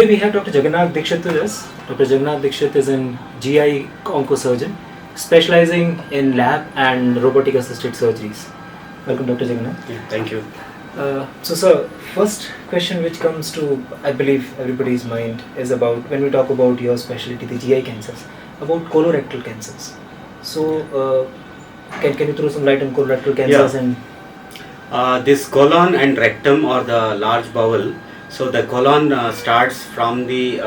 we have Dr. Jagannath Dikshit with us. Dr. Jagannath Dikshit is an GI oncosurgeon specializing in lab and robotic assisted surgeries. Welcome, Dr. Jagannath. Yeah, thank you. So sir, first question which comes to, I believe, everybody's mind is about, when we talk about your specialty, the GI cancers, about colorectal cancers. So can you throw some light on colorectal cancers? Yeah. And This colon and rectum or the large bowel. So the colon starts from the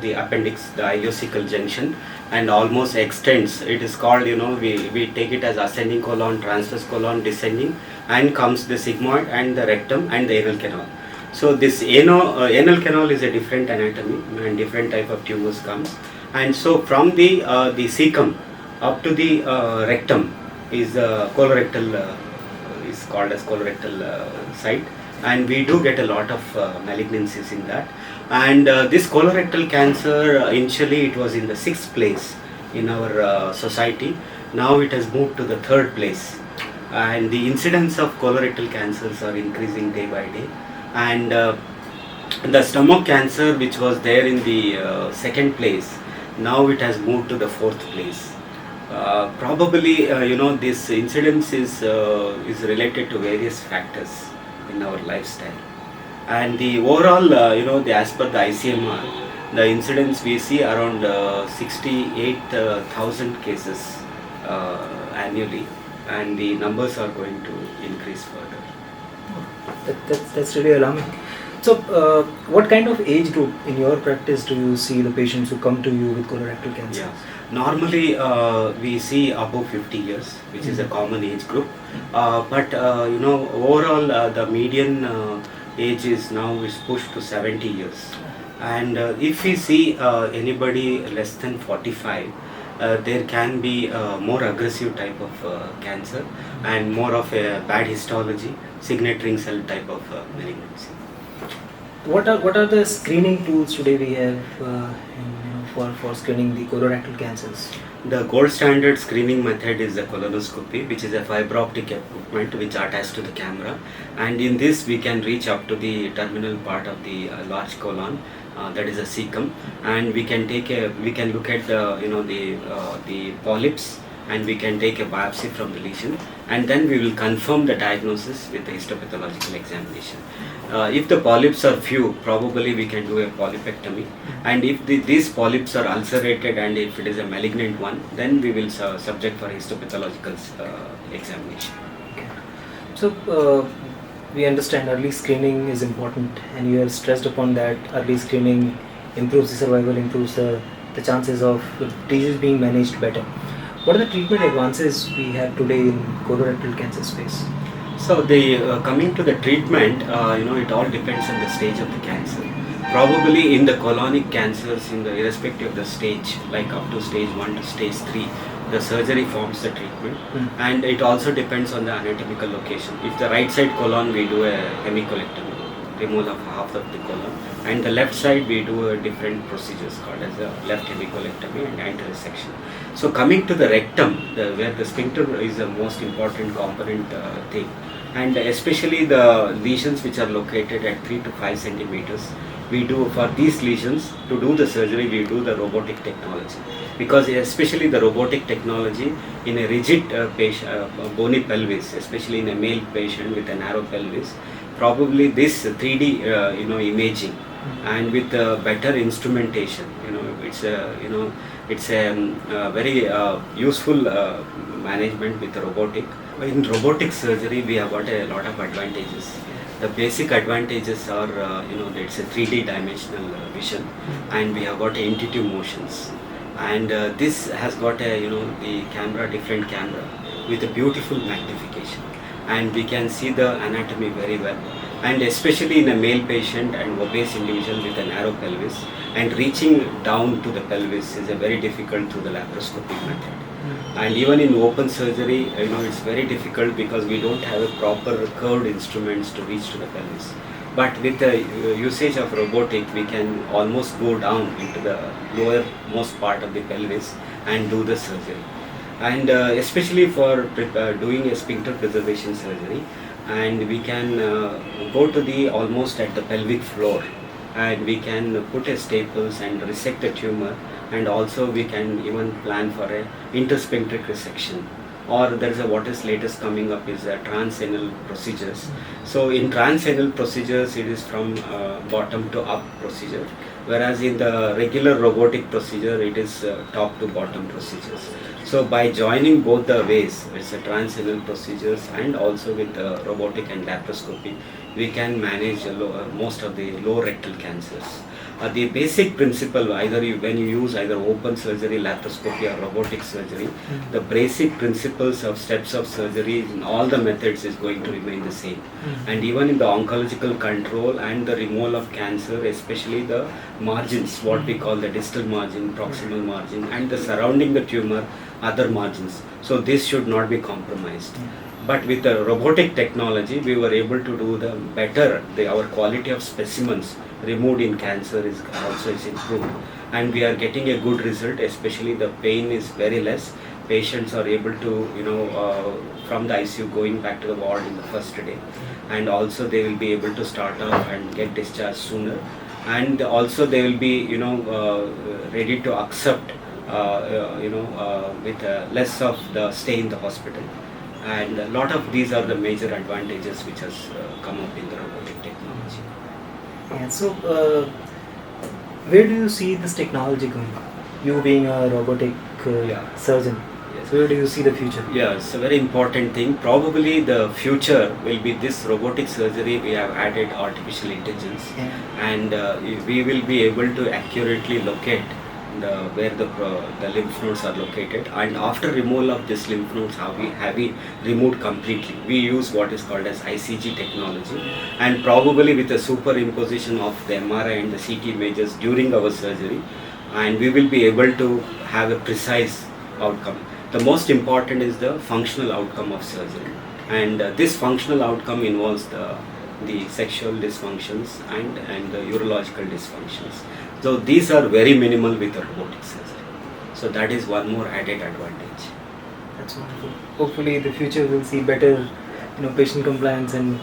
the appendix, the ileocecal junction, and almost extends. It is called, we take it as ascending colon, transverse colon, descending, and comes the sigmoid and the rectum and the anal canal. So this anal canal is a different anatomy and different type of tumors comes. And so from the cecum up to the rectum is colorectal, is called as colorectal site, and we do get a lot of malignancies in that. And this colorectal cancer, initially it was in the 6th place in our society. Now it has moved to the 3rd place, and the incidence of colorectal cancers are increasing day by day. And the stomach cancer, which was there in the 2nd place, now it has moved to the 4th place. Probably this incidence is related to various factors in our lifestyle, and the overall as per the ICMR, the incidence we see around 68,000 cases annually, and the numbers are going to increase further. That's really alarming. So what kind of age group in your practice do you see the patients who come to you with colorectal cancer? Yeah. Normally we see above 50 years, which is a common age group, but overall the median age is pushed to 70 years. And if we see anybody less than 45, there can be more aggressive type of cancer and more of a bad histology, signet ring cell type of malignancy. What are the screening tools today we have for screening the colorectal cancers? The gold standard screening method is the colonoscopy, which is a fiber optic equipment which attached to the camera, and in this we can reach up to the terminal part of the large colon, that is a cecum, and we can look at the polyps, and we can take a biopsy from the lesion, and then we will confirm the diagnosis with the histopathological examination. If the polyps are few, probably we can do a polypectomy, and if these polyps are ulcerated and if it is a malignant one, then we will subject for histopathological examination. Okay. So we understand early screening is important, and you have stressed upon that early screening improves the survival, improves the chances of disease being managed better. What are the treatment advances we have today in colorectal cancer space? So coming to the treatment, it all depends on the stage of the cancer. Probably in the colonic cancers, irrespective of the stage, like up to stage 1 to stage 3, the surgery forms the treatment, and it also depends on the anatomical location. If the right side colon, we do a hemicolectomy, removal of half of the colon, and the left side we do a different procedures called as a left hemicolectomy and anteresection. So coming to the rectum, where the sphincter is the most important component thing, and especially the lesions which are located at 3 to 5 centimeters, we do, for these lesions, to do the surgery, we do the robotic technology, because especially the robotic technology in a rigid bony pelvis, especially in a male patient with a narrow pelvis, probably this 3D imaging and with better instrumentation, it's a very useful management with robotic. In robotic surgery, we have got a lot of advantages. The basic advantages are, it's a 3D dimensional vision, and we have got intuitive motions, and this has got the camera, different camera with a beautiful magnification, and we can see the anatomy very well, and especially in a male patient and obese individual with a narrow pelvis, and reaching down to the pelvis is a very difficult through the laparoscopic method. And even in open surgery, it's very difficult because we don't have a proper curved instruments to reach to the pelvis. But with the usage of robotic, we can almost go down into the lowermost part of the pelvis and do the surgery. And especially for doing a sphincter preservation surgery, and we can go to the almost at the pelvic floor, and we can put a staples and resect the tumor, and also we can even plan for a intersphincteric resection, or there is a what is latest coming up is a transanal procedures. So in transanal procedures it is from bottom to up procedure, whereas in the regular robotic procedure it is top to bottom procedures. So by joining both the ways, it's a transanal procedures and also with the robotic and laparoscopy, we can manage most of the low rectal cancers. The basic principle, either when you use either open surgery, laparoscopy or robotic surgery, the basic principles of steps of surgery in all the methods is going to remain the same. And even in the oncological control and the removal of cancer, especially the margins, what we call the distal margin, proximal margin, and the surrounding the tumor, other margins. So this should not be compromised. But with the robotic technology, we were able to do the better. Our quality of specimens removed in cancer is also is improved, and we are getting a good result. Especially the pain is very less. Patients are able to from the ICU going back to the ward in the first day, and also they will be able to start off and get discharged sooner, and also they will be ready to accept with less of the stay in the hospital. And a lot of these are the major advantages which has come up in the robotic technology. Yeah, so where do you see this technology going? You being a robotic surgeon, Yes. so where do you see the future? Yeah, it's a very important thing. Probably the future will be this robotic surgery. We have added artificial intelligence, and we will be able to accurately locate where the lymph nodes are located, and after removal of this lymph nodes, have we removed completely. We use what is called as ICG technology, and probably with the superimposition of the MRI and the CT images during our surgery, and we will be able to have a precise outcome. The most important is the functional outcome of surgery, and this functional outcome involves the sexual dysfunctions and the urological dysfunctions. So these are very minimal with the robotic surgery. So that is one more added advantage. That's wonderful. Hopefully, the future will see better, patient compliance and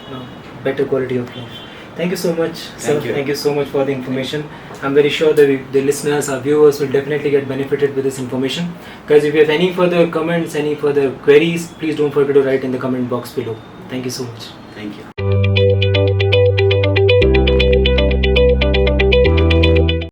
better quality of life. Thank you so much, sir. Thank you. Thank you so much for the information. I'm very sure that the listeners, our viewers, will definitely get benefited with this information. Guys, if you have any further comments, any further queries, please don't forget to write in the comment box below. Thank you so much. Thank you.